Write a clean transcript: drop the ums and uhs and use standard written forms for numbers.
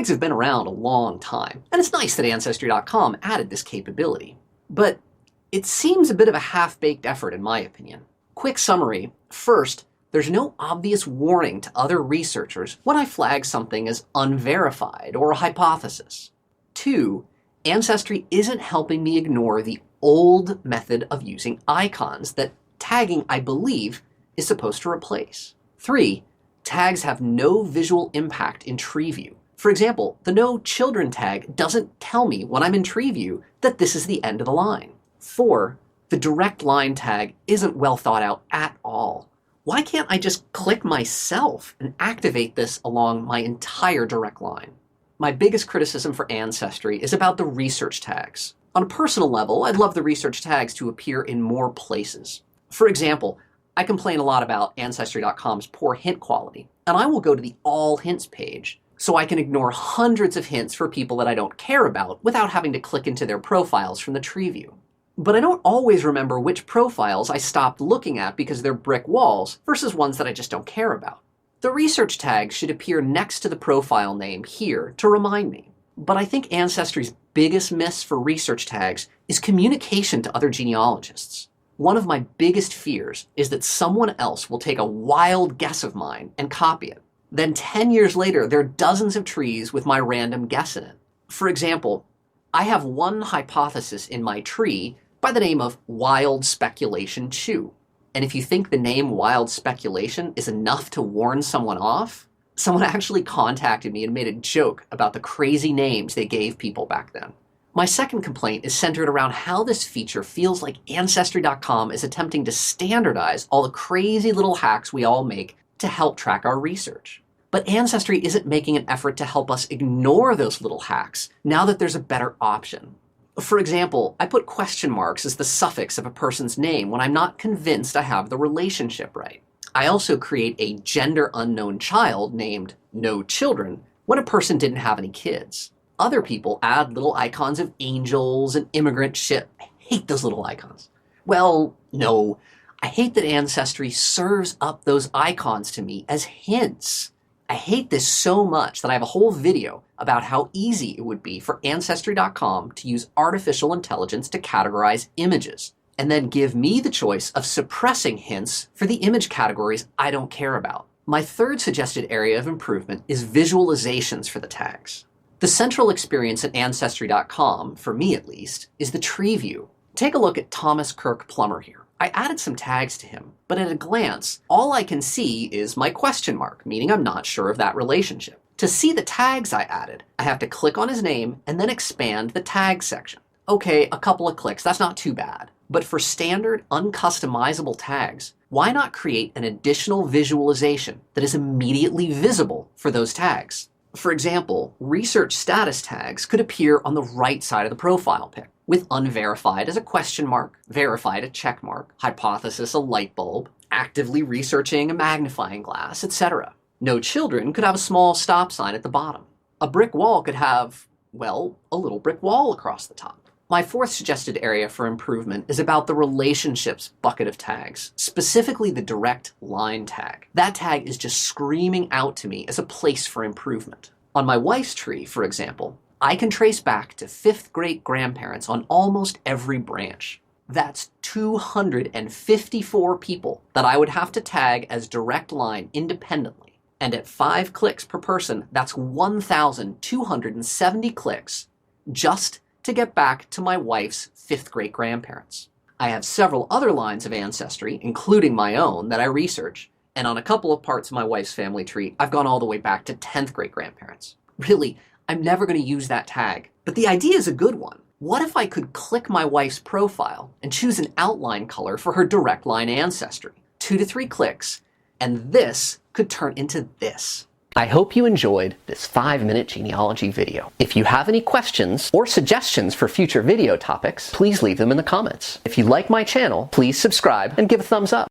Tags have been around a long time, and it's nice that Ancestry.com added this capability. But it seems a bit of a half-baked effort in my opinion. Quick summary. First, there's no obvious warning to other researchers when I flag something as unverified or a hypothesis. 2, Ancestry isn't helping me ignore the old method of using icons that tagging, I believe, is supposed to replace. 3, tags have no visual impact in TreeView. For example, the no children tag doesn't tell me when I'm in TreeView that this is the end of the line. 4, the direct line tag isn't well thought out at all. Why can't I just click myself and activate this along my entire direct line? My biggest criticism for Ancestry is about the research tags. On a personal level, I'd love the research tags to appear in more places. For example, I complain a lot about Ancestry.com's poor hint quality, and I will go to the All Hints page so I can ignore hundreds of hints for people that I don't care about without having to click into their profiles from the TreeView. But I don't always remember which profiles I stopped looking at because they're brick walls versus ones that I just don't care about. The research tags should appear next to the profile name here to remind me. But I think Ancestry's biggest miss for research tags is communication to other genealogists. One of my biggest fears is that someone else will take a wild guess of mine and copy it. Then 10 years later, there are dozens of trees with my random guess in it. For example, I have one hypothesis in my tree by the name of Wild Speculation Chew. And if you think the name Wild Speculation is enough to warn someone off, someone actually contacted me and made a joke about the crazy names they gave people back then. My second complaint is centered around how this feature feels like Ancestry.com is attempting to standardize all the crazy little hacks we all make to help track our research. But Ancestry isn't making an effort to help us ignore those little hacks now that there's a better option. For example, I put question marks as the suffix of a person's name when I'm not convinced I have the relationship right. I also create a gender unknown child named No Children when a person didn't have any kids. Other people add little icons of angels and immigrant ship. I hate those little icons. Well, no, I hate that Ancestry serves up those icons to me as hints. I hate this so much that I have a whole video about how easy it would be for Ancestry.com to use artificial intelligence to categorize images, and then give me the choice of suppressing hints for the image categories I don't care about. My third suggested area of improvement is visualizations for the tags. The central experience at Ancestry.com, for me at least, is the TreeView. Take a look at Thomas Kirk Plummer here. I added some tags to him, but at a glance, all I can see is my question mark, meaning I'm not sure of that relationship. To see the tags I added, I have to click on his name and then expand the tag section. Okay, a couple of clicks, that's not too bad. But for standard, uncustomizable tags, why not create an additional visualization that is immediately visible for those tags? For example, research status tags could appear on the right side of the profile pic, with unverified as a question mark, verified a check mark, hypothesis a light bulb, actively researching a magnifying glass, etc. No children could have a small stop sign at the bottom. A brick wall could have, well, a little brick wall across the top. My fourth suggested area for improvement is about the relationships bucket of tags, specifically the direct line tag. That tag is just screaming out to me as a place for improvement. On my wife's tree, for example, I can trace back to 5th great-grandparents on almost every branch. That's 254 people that I would have to tag as direct line independently. And at 5 clicks per person, that's 1,270 clicks just to get back to my wife's 5th great-grandparents. I have several other lines of ancestry, including my own, that I research, and on a couple of parts of my wife's family tree, I've gone all the way back to 10th great-grandparents. Really, I'm never going to use that tag, but the idea is a good one. What if I could click my wife's profile and choose an outline color for her direct line ancestry? 2 to 3 clicks, and this could turn into this. I hope you enjoyed this 5-minute genealogy video. If you have any questions or suggestions for future video topics, please leave them in the comments. If you like my channel, please subscribe and give a thumbs up.